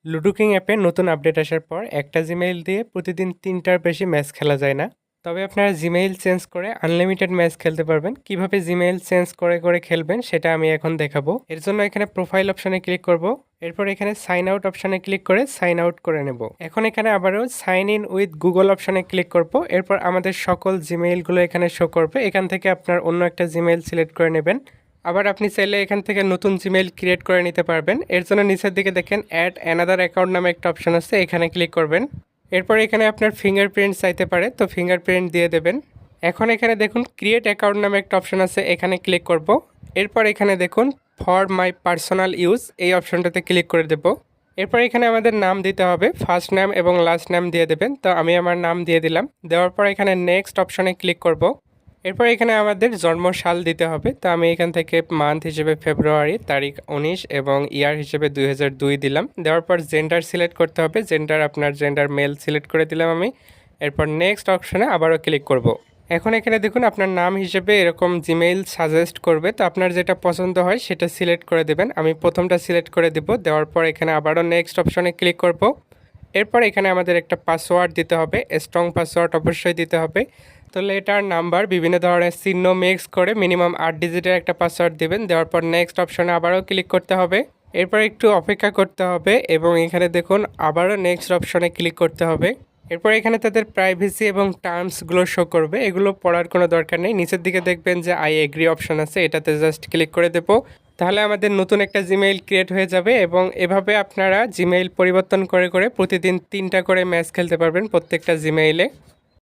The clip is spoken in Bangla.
লুডো কিং অ্যাপে নতুন আপডেট আসার পর একটা জিমেইল দিয়ে প্রতিদিন ৩টার বেশি ম্যাচ খেলা যায় না। তবে আপনারা জিমেইল চেঞ্জ করে আনলিমিটেড ম্যাচ খেলতে পারবেন। কিভাবে জিমেইল চেঞ্জ করে খেলবেন সেটা আমি এখন দেখাবো। এর জন্য এখানে প্রোফাইল অপশনে ক্লিক করব। এরপর এখানে সাইন আউট অপশনে ক্লিক করে সাইন আউট করে নেব। এখন এখানে আবারও সাইন ইন উইথ গুগল অপশনে ক্লিক করব। এরপর আমাদের সকল জিমেইলগুলো এখানে শো করবে। এখান থেকে আপনার অন্য একটা জিমেইল সিলেক্ট করে নেবেন। আবার আপনি চাইলে এখান থেকে নতুন জিমেইল ক্রিয়েট করে নিতে পারবেন। এর জন্য নিচের দিকে দেখেন অ্যাড অ্যানাদার অ্যাকাউন্ট নামে একটা অপশন আছে, এখানে ক্লিক করবেন। এরপর এখানে আপনার ফিঙ্গারপ্রিন্ট চাইতে পারে, তো ফিঙ্গারপ্রিন্ট দিয়ে দেবেন। এখন এখানে দেখুন ক্রিয়েট অ্যাকাউন্ট নামে একটা অপশন আছে, এখানে ক্লিক করব। এরপর এখানে দেখুন ফর মাই পার্সোনাল ইউজ এই অপশনটাতে ক্লিক করে দেব। এরপর এখানে আমাদের নাম দিতে হবে, ফার্স্ট নাম এবং লাস্ট নাম দিয়ে দেবেন। তো আমি আমার নাম দিয়ে দিলাম। দেওয়ার পর এখানে নেক্সট অপশনে ক্লিক করব। এরপর এখানে আমাদের জন্ম সাল দিতে হবে। তো আমি এখান থেকে মান্থ হিসেবে ফেব্রুয়ারি, তারিখ 19 এবং ইয়ার হিসেবে 2002 দিলাম। দেওয়ার পর জেন্ডার সিলেক্ট করতে হবে, জেন্ডার আপনার জেন্ডার মেল সিলেক্ট করে দিলাম আমি। এরপর নেক্সট অপশনে আবারও ক্লিক করব। এখন এখানে দেখুন আপনার নাম হিসেবে এরকম জিমেইল সাজেস্ট করবে, তো আপনার যেটা পছন্দ হয় সেটা সিলেক্ট করে দেবেন। আমি প্রথমটা সিলেক্ট করে দেব। দেওয়ার পর এখানে আবারও নেক্সট অপশনে ক্লিক করব। এরপর এখানে আমাদের একটা পাসওয়ার্ড দিতে হবে, স্ট্রং পাসওয়ার্ড অবশ্যই দিতে হবে। তো লেটার নাম্বার বিভিন্ন ধরনের চিহ্ন মিক্স করে মিনিমাম 8 ডিজিটের একটা পাসওয়ার্ড দিবেন। দেওয়ার পর নেক্সট অপশনে আবারও ক্লিক করতে হবে। এরপর একটু অপেক্ষা করতে হবে এবং এখানে দেখুন আবারও নেক্সট অপশনে ক্লিক করতে হবে। এরপর এখানে তাদের প্রাইভেসি এবং টার্মসগুলো শো করবে, এগুলো পড়ার কোনো দরকার নেই। নিচের দিকে দেখবেন যে আই এগ্রি অপশন আছে, এটাতে জাস্ট ক্লিক করে দেবো। তাহলে আমাদের নতুন একটা জিমেইল ক্রিয়েট হয়ে যাবে এবং এভাবে আপনারা জিমেইল পরিবর্তন করে প্রতিদিন 3টা করে ম্যাচ খেলতে পারবেন প্রত্যেকটা জিমেইলে।